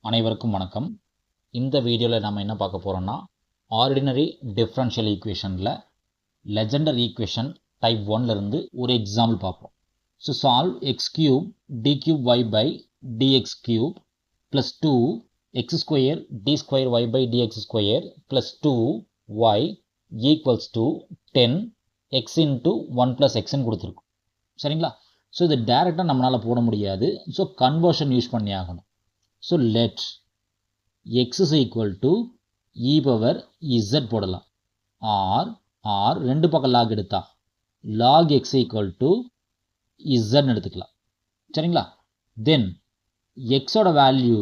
அனைவருக்கும் வணக்கம். இந்த வீடியோவில் நம்ம என்ன பார்க்க போகிறோம்னா ஆர்டினரி டிஃபரன்ஷியல் ஈக்குவேஷனில் லெஜெண்டர் ஈக்குவேஷன் டைப் 1 இருந்து ஒரு எக்ஸாம்பிள் பார்ப்போம். So solve x cube d cube y by dx cube plus 2 x square d square y by dx square plus 2 y equals to 10 x into 1 plus எக்ஸ்ன்னு கொடுத்துருக்கோம். சரிங்களா? So இது டேரெக்டாக நம்மளால் போட முடியாது. ஸோ கன்வர்ஷன் யூஸ் பண்ணி ஆகணும். So let x is equal to e power z போடலாம். or ரெண்டு பக்கம் log எடுத்தா log x equal to z எடுத்துக்கலாம். சரிங்களா? then x ஓட வேல்யூ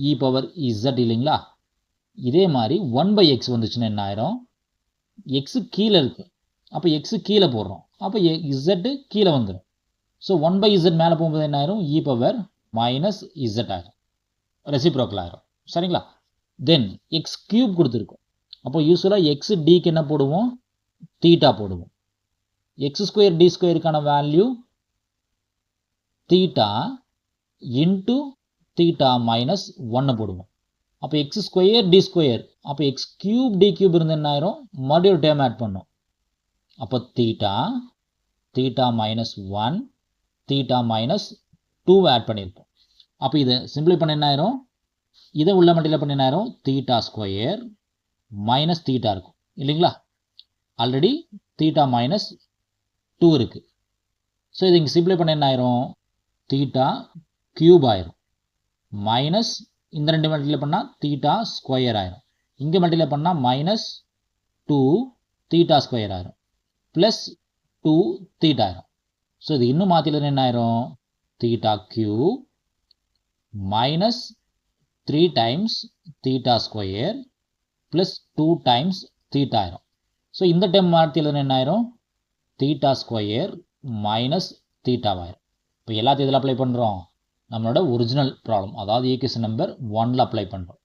e power z இல்லைங்களா? இதே மாதிரி 1 by x வந்துச்சுன்னா என்ன ஆயிரும்? x கீழே இருக்கு, அப்போ x கீழே போடுறோம், அப்போ z கீழே வந்துடும். ஸோ 1 by z மேலே போகும்போது என்ன ஆயிரும்? e power மைனஸ் இசட் ஆயிரும், ரெசிப்ரோக்கல் ஆயிரும். சரிங்களா? தென் எக்ஸ் கியூப் கொடுத்துருக்கோம். அப்போ யூஸ்வலாக எக்ஸ் டிக்கு என்ன போடுவோம்? தீட்டா போடுவோம். எக்ஸ் ஸ்கொயர் டி ஸ்கொயருக்கான value theta into theta minus 1 போடுவோம். அப்போ எக்ஸ் ஸ்கொயர் டி ஸ்கொயர், அப்போ எக்ஸ் கியூப் டி கியூப் இருந்து என்ன ஆயிரும்? மறுபடியும் ஒரு டேர்ம் ஆட் பண்ணோம். அப்போ theta minus 1 theta minus 2 add பண்ணியிருப்போம். அப்போ இதை சிம்பிளை பண்ண என்ன ஆயிரும்? இதை உள்ள மட்டியில் பண்ண என்ன ஆயிரும்? தீட்டா ஸ்கொயர் மைனஸ் தீட்டா இருக்கும் இல்லைங்களா? ஆல்ரெடி தீட்டா மைனஸ் 2 இருக்குது. ஸோ இது இங்கே சிம்பிளை பண்ண என்ன ஆயிரும்? தீட்டா கியூப் ஆயிரும் மைனஸ் இந்த ரெண்டு மட்டியில் பண்ணால் தீட்டா ஸ்கொயர் ஆயிரும். இங்கே மட்டியில் பண்ணால் மைனஸ் 2 தீட்டா ஸ்கொயர் ஆயிரும் ப்ளஸ் 2 தீட்டா ஆயிரும். ஸோ இது இன்னும் மாற்றில என்ன ஆயிரும்? theta cube minus 3 times theta square plus 2 times theta ஆயிரும். ஸோ இந்த டைம் மாற்றி எழுதுனா என்ன ஆயிரும்? theta square minus theta ஆயிரும். இப்போ எல்லாத்தையும் இதில் அப்ளை பண்ணுறோம், நம்மளோட ஒரிஜினல் ப்ராப்ளம், அதாவது ஈக்குவேஷன் நம்பர் 1ல் அப்ளை பண்ணுறோம்.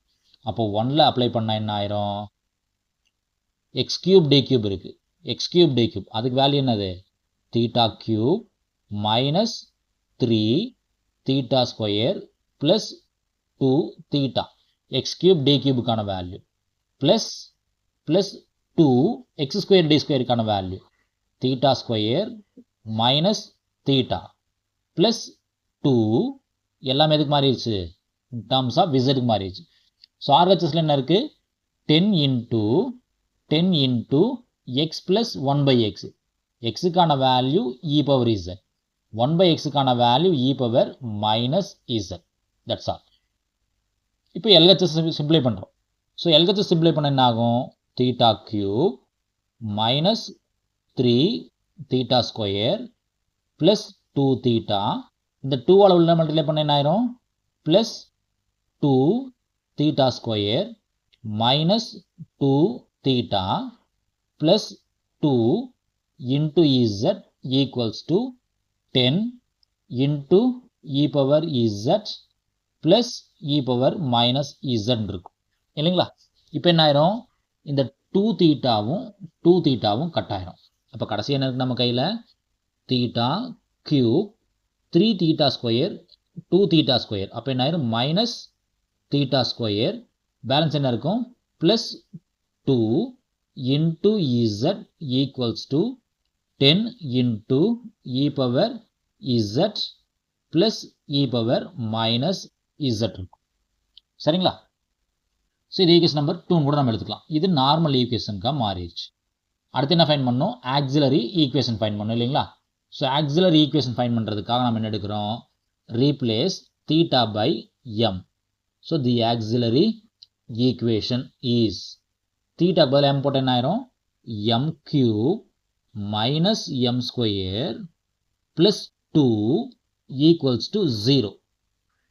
அப்போ 1ல் அப்ளை பண்ணால் என்ன ஆயிரும்? எக்ஸ் கியூப் டி கியூப் இருக்குது, எக்ஸ் கியூப் டி கியூப், அதுக்கு வேல்யூ என்னது? theta cube minus 3 theta square plus 2 theta x cube d cube கான value plus 2 x square d square கான value theta square minus theta plus 2 எல்லாம் எதுக்கு மாறிடுச்சு? in terms of z க்கு மாறிடுச்சு. So RHSல என்ன இருக்கு? 10 into x plus 1 by x, x கான value e power z, 1 by x கான value e power minus z. That's all. இப்போ LHS சிம்பிளை பண்ணுறோம். ஸோ LHS சிம்பிளை பண்ண என்ன ஆகும்? theta cube minus 3 theta square plus 2 theta, இந்த 2 ஆல் உள்ள மல்டிப்ளை பண்ண என்ன ஆயிரும்? plus 2 theta square minus 2 theta plus 2 into z equals to 10 into e power z plus e power minus z இருக்கும் இல்லைங்களா? இப்போ என்ன ஆயிரும்? இந்த 2 தீட்டாவும் கட் ஆயிரும். அப்போ கடைசி என்ன இருக்கு நம்ம கையில்? Theta cube 3 theta square 2 theta square, அப்போ என்ன ஆயிரும்? மைனஸ் தீட்டா ஸ்கொயர், பேலன்ஸ் என்ன இருக்கும்? Plus 2 into z equals to 10 into e power z plus e power minus z இருக்கும். சரிங்களா? ஸோ இது ஈக்குவேஷன் நம்பர் 2 கூட நம்ம எடுத்துக்கலாம். இது நார்மல் ஈக்குவேஷனுக்காக மாறிடுச்சு. அடுத்து என்ன ஃபைன் பண்ணணும்? ஆக்சிலரி ஈக்குவேஷன் ஃபைன் பண்ணணும் இல்லைங்களா? ஸோ ஆக்சிலரி ஈக்குவேஷன் ஃபைன் பண்ணுறதுக்காக நம்ம என்ன எடுக்கிறோம்? Replace theta by m. So the auxiliary equation is தீட்டாக்கு பதில் எம் போட்டு என்ன ஆயிரும்? M cube minus m square plus 2 equals to 0.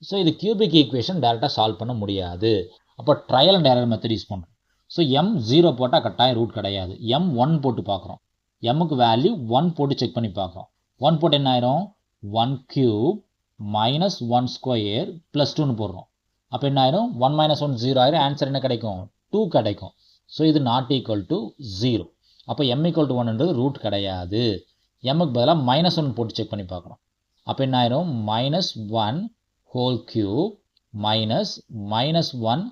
So இது கியூபிக் ஈக்குவேஷன் டேரெக்டாக சால்வ் பண்ண முடியாது. அப்போ trial and error method use பண்ணுறோம். ஸோ m 0 போட்டால் கட்டாயம் ரூட் கிடையாது. m 1 போட்டு பார்க்குறோம், mக்கு வேல்யூ 1 போட்டு செக் பண்ணி பார்க்குறோம். 1 போட்டு என்ன ஆயிரும்? 1 கியூப் மைனஸ் 1 ஸ்கொயர் ப்ளஸ் 2ன்னு போடுறோம். அப்போ என்ன ஆயிரும்? 1 minus 1 0 ஆயிரும். ஆன்சர் என்ன கிடைக்கும்? 2 கிடைக்கும். ஸோ இது நாட் ஈக்குவல் டு 0. அப்போ m ஈக்குவல் டு 1ன்றது ரூட் கிடையாது. mக்கு பதிலாக -1 போட்டு செக் பண்ணி பார்க்குறோம். அப்போ என்ன ஆயிரும்? -1 whole cube minus minus one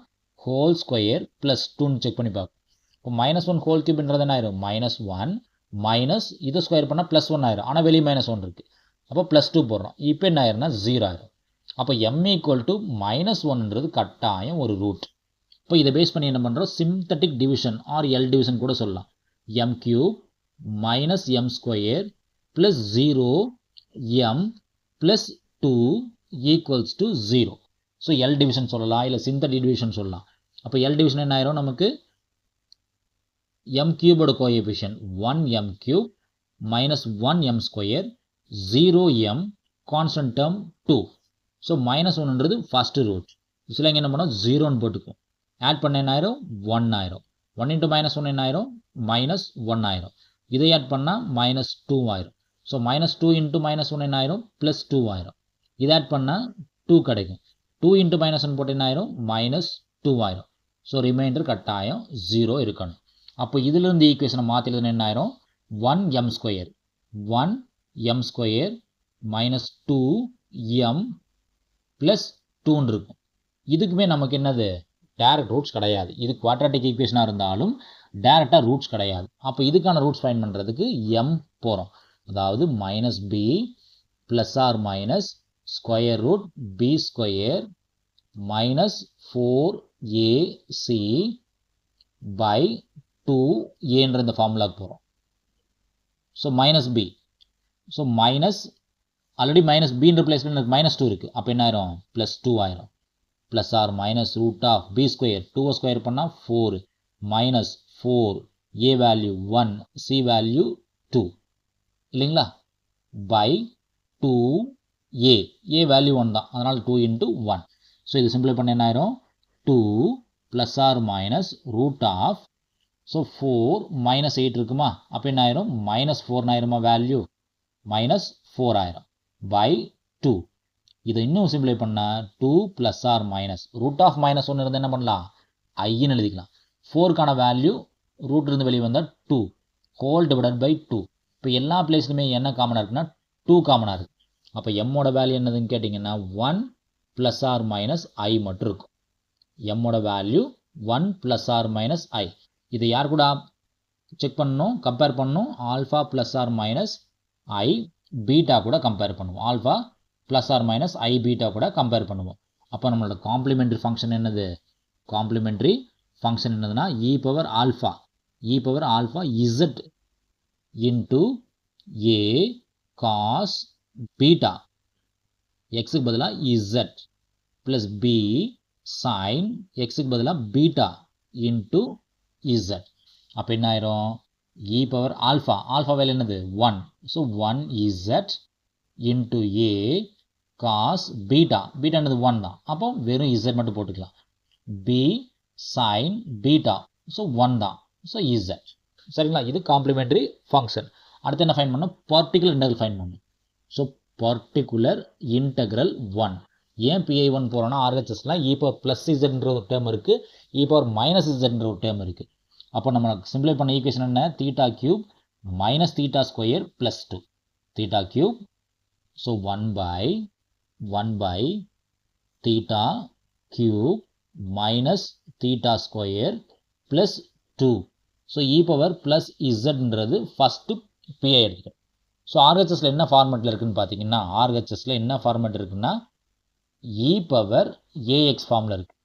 whole square plus டூன்னு செக் பண்ணி பார்க்கும். இப்போ மைனஸ் ஒன் ஹோல் கியூப்ன்றது என்ன ஆயிரும், மைனஸ் ஒன் மைனஸ் இதை ஸ்கொயர் பண்ணால் ப்ளஸ் ஒன் ஆயிரும். ஆனால் வெளியே மைனஸ் ஒன் இருக்குது, அப்போ ப்ளஸ் டூ போடுறோம். இப்போ என்ன ஆயிரும்னா 0 ஆயிரும். அப்போ m ஈக்குவல் டு மைனஸ் ஒன்ன்றது கட்டாயம் ஒரு ரூட். இப்போ இதை பேஸ் பண்ணி என்ன பண்ணுறோம், synthetic division or L division கூட சொல்லலாம். m cube minus M square plus 0 m plus 2 equals to 0. So L division சொல்லலாம், இல்லை சிந்தட்டிக் டிவிஷன் சொல்லலாம். அப்போ எல் டிவிஷன் என்ன ஆயிரும், நமக்கு m கியூபோட coefficient 1m cube minus 1m square 0m constant term 2. So minus ஒன்றுன்றது ஃபஸ்ட்டு ரூட். இதில் இங்கே என்ன பண்ணோம், 0ன்னு போட்டுக்கும். ஆட் பண்ண என்ன ஆயிரும், 1 ஆயிரும். 1 இன்ட்டு மைனஸ் ஒன் என்ன ஆயிரும், மைனஸ் 1 ஆயிரும். இதை ஆட் பண்ணால் மைனஸ் 2 ஆயிரும். So minus 2 into minus one என்ன ஆயிரும், ப்ளஸ் 2 ஆயிரும். இதை ஆட் பண்ணால் 2 கிடைக்கும். 2 இன்ட்டு மைனஸ் ஒன் போட்டு என்ன ஆயிரும், மைனஸ் 2 ஆயிரும். ஸோ ரிமைண்டர் கட்டாயம் 0 இருக்கணும். அப்போ இதிலிருந்து ஈக்குவேஷனை மாற்றிலன்னு என்ன ஆயிரும், 1m square 1m square minus 2m plus 2ன்னு இருக்கும். இதுக்குமே நமக்கு என்னது, டேரக்ட் ரூட்ஸ் கிடையாது. இது குவாட்ராட்டிக் ஈக்குவேஷனாக இருந்தாலும் டேரெக்டாக ரூட்ஸ் கிடையாது. அப்போ இதுக்கான ரூட்ஸ் ஃபைண்ட் பண்ணுறதுக்கு m போகிறோம். அதாவது minus b plus R minus square root b square minus 4ac by 2aன்ற இந்த ஃபார்முலாவுக்கு போகிறோம். So minus b, so minus already minus பின்ற பிளேஸ்ல எனக்கு மைனஸ் 2 இருக்குது. அப்போ என்ன ஆயிரும், ப்ளஸ் 2 ஆயிரும். Plus R minus root of B square 2 square பண்ணால் 4 minus 4 A value 1 C value 2 இல்லைங்களா, பை 2a ஏ வேல்யூ 1 தான், அதனால் 2 இன்ட்டு 1. ஸோ இது சிம்பிளை பண்ண என்ன ஆயிரும், 2 plus R minus root of, so 4 minus 8 இருக்குமா, அப்போ என்ன ஆயிரும், மைனஸ் 4 ஆயிருமா வேல்யூ, மைனஸ் 4 ஆயிரும் பை 2. இதை இன்னும் சிம்பிளை பண்ணால் 2 plus R minus root of minus 1 இருந்து என்ன பண்ணலாம், ஐன்னு எழுதிக்கலாம். 4க்கான வேல்யூ ரூட் இருந்து வெளியே வந்தால் 2 ஹோல் டிவைடட் பை 2. இப்போ எல்லா பிளேஸ்லையுமே என்ன காமனாக இருக்குன்னா 2 காமனாக இருக்குது. அப்போ எம்மோட வேல்யூ என்னதுன்னு கேட்டிங்கன்னா 1 ப்ளஸ் ஆர் மைனஸ் ஐ மட்டும் இருக்கும். எம்மோட value 1 plus R minus i. இதை யார் கூட செக் பண்ணணும், கம்பேர் பண்ணணும், alpha plus R minus i beta கூட கம்பேர் பண்ணுவோம். Alpha plus R minus i beta கூட கம்பேர் பண்ணுவோம். அப்போ நம்மளோட காம்ப்ளிமெண்ட்ரி ஃபங்க்ஷன் என்னது, காம்ப்ளிமெண்ட்ரி ஃபங்க்ஷன் என்னதுன்னா e power alpha z into a cos beta, எக்ஸுக்கு பதிலாக இசட் ப்ளஸ் பி சைன் எக்ஸுக்கு பதிலாக பீட்டா இன்ட்டு இசட். அப்போ என்ன ஆயிரும், e பவர் ஆல்ஃபா வேல்யூ என்னது 1. So 1z into a cos beta என்னது 1 தான், அப்போ வெறும் z மட்டும் போட்டுக்கலாம். b சைன் பீட்டா, ஸோ 1 தான், ஸோ z. சரிங்களா, இது காம்ப்ளிமெண்ட்ரி ஃபங்க்ஷன். அடுத்து என்ன ஃபைன் பண்ணணும், பர்டிகுலர் இன்டெக்ரல் ஃபைன் பண்ணணும். So particular integral 1. ஏன் PI1 போகிறோன்னா RHSலாம் e பவர் ப்ளஸ் இசட்ன்ற ஒரு டேர்ம் இருக்குது, e பவர் மைனஸ் இசட்ன்ற ஒரு டேர்ம் இருக்குது. அப்போ நம்ம சிம்பிளை பண்ண ஈக்குவேஷன் என்ன, theta cube minus theta square plus 2 theta cube. So 1 by theta cube minus theta square plus 2. So e power plus இசட்ன்றது ஃபஸ்ட்டு பிஐ எடுத்துக்கிறோம். ஸோ ஆர்ஹெச்எஸில் என்ன ஃபார்மெட்டில் இருக்குதுன்னு பார்த்தீங்கன்னா, ஆர்ஹெச்எஸில் என்ன ஃபார்மெட் இருக்குன்னா இ பவர் ஏஎக்ஸ் ஃபார்மில் இருக்குது.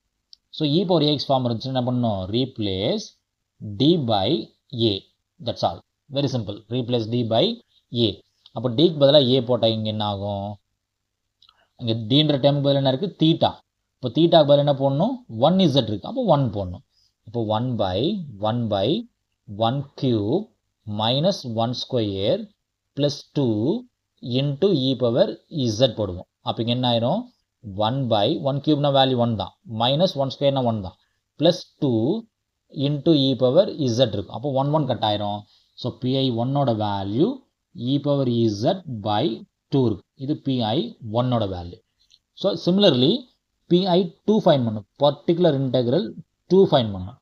So e power ax form இருந்துச்சுன்னா என்ன பண்ணணும், replace d by a, that's all, very simple, replace d by a. அப்போ dக்கு பதிலாக a போட்டால் இங்கே என்ன ஆகும், இங்கே dன்ற டைமுக்கு பதில் என்ன இருக்குது, தீட்டா. இப்போ தீட்டாக்கு பதில் என்ன போடணும், 1z இருக்குது, அப்போ 1 போடணும். அப்போ 1 by 1 cube minus 1 square plus 2 into e power z போடுவோம். அப்போ இங்கே என்ன ஆயிரும், 1 by 1 கியூப்னா வேல்யூ 1 தான், மைனஸ் 1 ஸ்கொயர்னா 1 தான், plus 2 into e power z இருக்கும். அப்போ 1 கட் ஆயிரும். ஸோ PI1ஓட value e power z by 2 இருக்கு. இது PI1ஓட value. So similarly PI2 find பண்ணும், பர்டிகுலர் இன்டெக்ரல் 2 ஃபைன் பண்ணும்.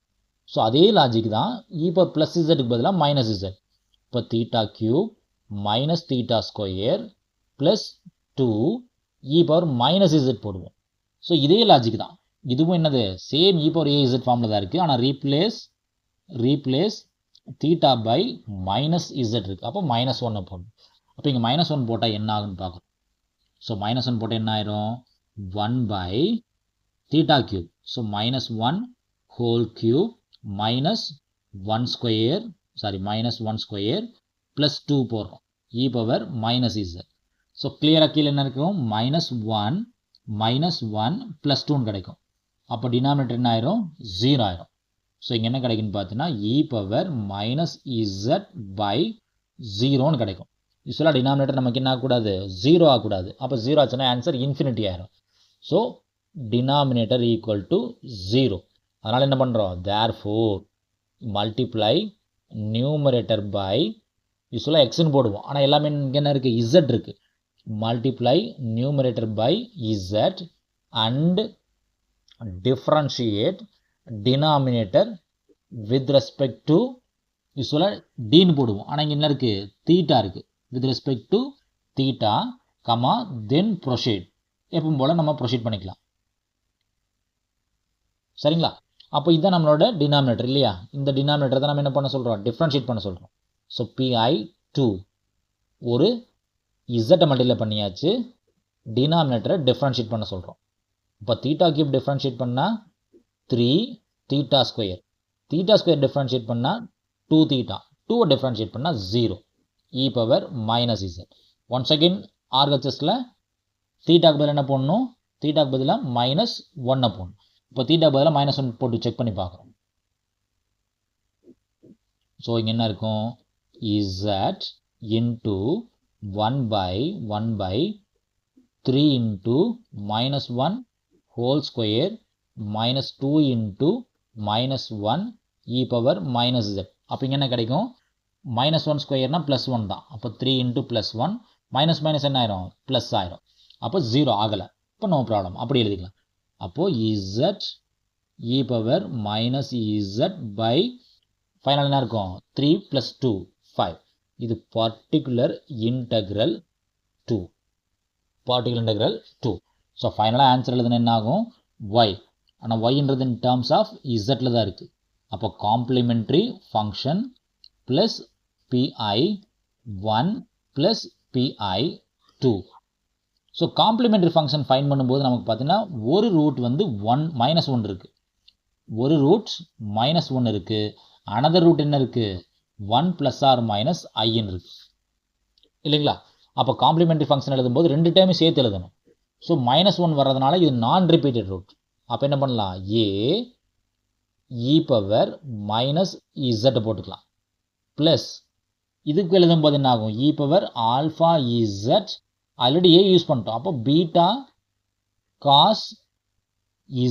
ஸோ அதே லாஜிக் தான், இ பவர் ப்ளஸ் இசட்டுக்கு பதிலாக மைனஸ் இசட். இப்போ theta cube minus theta square plus 2 e power minus z போடுவோம். ஸோ இதே லாஜிக் தான் இதுவும் என்னது சேம் e பவர் az ஃபார்மில் தான் இருக்குது. ஆனால் replace theta by minus z இருக்குது. அப்போ -1 போடணும். அப்போ இங்கே -1 போட்டால் என்ன ஆகுன்னு பார்க்குறோம். ஸோ -1 போட்டால் என்ன ஆயிரும் 1 by theta cube. So -1 whole cube -1 square plus 2 போடுறோம் e பவர் -z. ஸோ கிளியராக கீழே என்ன இருக்கும் -1 ப்ளஸ் 2 கிடைக்கும். அப்போ டினாமினேட்டர் என்ன ஆயிரும் 0 ஆயிரும். ஸோ இங்கே என்ன கிடைக்குன்னு பார்த்தீங்கன்னா e பவர் -z பை 0ன்னு கிடைக்கும். யூஸ்வலாக டினாமினேட்டர் நமக்கு என்ன ஆகக்கூடாது 0 ஆகக்கூடாது. அப்போ 0 ஆச்சுன்னா ஆன்சர் இன்ஃபினிட்டி ஆயிரும். So denominator equal to 0. அதனால் என்ன பண்ணுறோம் therefore மல்டிப்ளை நியூமரேட்டர் பை யூஸ்வலாக எக்ஸ்ன்னு போடுவோம். ஆனால் எல்லாமே இங்கே என்ன இருக்குது இசட் இருக்குது. Multiply numerator by z and differentiate denominator with respect to யூஸ்வலாக டீன்னு போடுவோம். ஆனால் இங்கே என்ன இருக்குது தீட்டா இருக்குது. With respect to theta comma then proceed. எப்பவும் போல் நம்ம ப்ரொசீட் பண்ணிக்கலாம். சரிங்களா? அப்போ இதுதான் நம்மளோட டினாமினேட்டர் இல்லையா? இந்த டினாமினேட்டர் தான் நம்ம என்ன பண்ண சொல்கிறோம் டிஃப்ரென்ஷியேட் பண்ண சொல்கிறோம். ஸோ pi2 ஒரு இசட்டை மல்டிப்ளை பண்ணியாச்சு. டினாமினேட்டரை டிஃப்ரென்ஷியேட் பண்ண சொல்கிறோம். இப்போ தீட்டா கியூப் டிஃப்ரென்ஷியேட் பண்ணால் 3 தீட்டா ஸ்கொயர் டிஃப்ரென்ஷியேட் பண்ணால் 2 தீட்டா 2 டிஃப்ரென்ஷியேட் பண்ணால் 0 e power -z. Once again ஆர்ஹெச்எஸில் தீட்டாக்கு பதில் என்ன போடணும் தீட்டாக்கு பதிலாக -1 போடணும். இப்போ தீட்டா பதிலாக -1 போட்டு செக் பண்ணி பார்க்குறோம். ஸோ இங்கே என்ன இருக்கும் z into 1 by 3 into -1 whole square -2 into -1 e power -z. அப்போ இங்கே என்ன கிடைக்கும் -1 ஸ்கொயர்னா +1 தான். அப்போ 3 இன்ட்டு +1 மைனஸ் என்ன ஆயிரும் ப்ளஸ் ஆயிரும். அப்போ 0 ஆகலை. இப்போ நோ ப்ராப்ளம் அப்படி எழுதிக்கலாம். அப்போது z e power -z by final என்ன இருக்கும் 3 + 2 5. இது பர்டிகுலர் இன்டெக்ரல் 2. ஸோ ஃபைனலாக ஆன்சர் எழுதுனா என்ன ஆகும் y. ஆனால் yன்றது இன் டேர்ம்ஸ் ஆஃப் இசட்டில் தான் இருக்குது. அப்போ complimentary function plus pi1 plus pi2. So complimentary function fine பண்ணும்போது நமக்கு பார்த்தீங்கன்னா ஒரு ரூட் வந்து -1 இருக்குது. ஒரு ரூட் -1 இருக்குது. அனதர் ரூட் என்ன இருக்குது 1 + or - i இருக்குது இல்லைங்களா? அப்போ காம்ப்ளிமெண்ட்ரி ஃபங்க்ஷன் எழுதும்போது 2 டைமும் சேர்த்து எழுதணும். ஸோ -1 வர்றதுனால இது நான் ரிப்பீட்டட் ரூட். அப்போ என்ன பண்ணலாம் e பவர் -z போட்டுக்கலாம். ப்ளஸ் இதுக்கு எழுதும்போது என்ன ஆகும் e power α(z) already a use பண்ணிட்டோம். அப்போ beta cos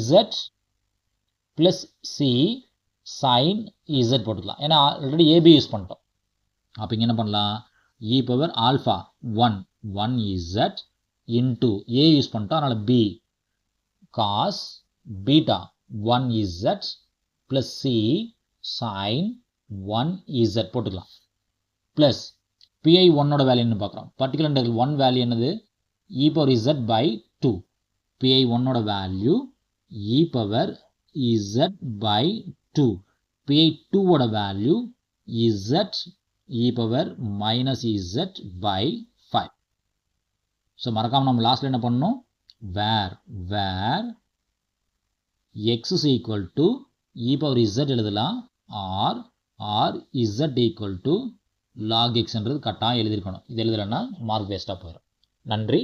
z plus C sine z போட்டுக்கலாம். ஏன்னா ஆல்ரெடி ab யூஸ் பண்ணிட்டோம். அப்போ இங்கே என்ன பண்ணலாம் e power α(1) into a use பண்ணிட்டோம். அதனால் b cos beta 1z plus C sine 1z போட்டுக்கலாம். ப்ளஸ் pi1ஓட வேல்யூ என்ன பார்க்குறோம். பர்டிகுலர் இன்டெக்ரல் 1 வேல்யூ என்னது e பவர் z பை 2. pi1ஓட value e power z by 2. pi2ஓட value z e power -z by 5. So மறக்காமல் நம்ம லாஸ்ட்டில் என்ன பண்ணணும் where x is equal to e power z எழுதலாம் or z equal to log xன்றது கட்டாயம் எழுதியிருக்கணும். இது எழுதலைன்னா மார்க் வேஸ்ட்டாக போயிடும். நன்றி.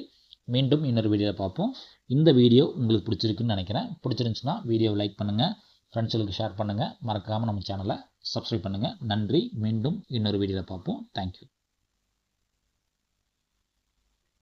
மீண்டும் இன்னொரு வீடியோவில் பார்ப்போம். இந்த வீடியோ உங்களுக்கு பிடிச்சிருக்குன்னு நினைக்கிறேன். பிடிச்சிருந்துச்சுன்னா வீடியோவை லைக் பண்ணுங்கள், ஃப்ரெண்ட்ஸுகளுக்கு ஷேர் பண்ணுங்கள், மறக்காமல் நம்ம சேனலை சப்ஸ்கிரைப் பண்ணுங்கள். நன்றி. மீண்டும் இன்னொரு வீடியோவில் பார்ப்போம். தேங்க்யூ.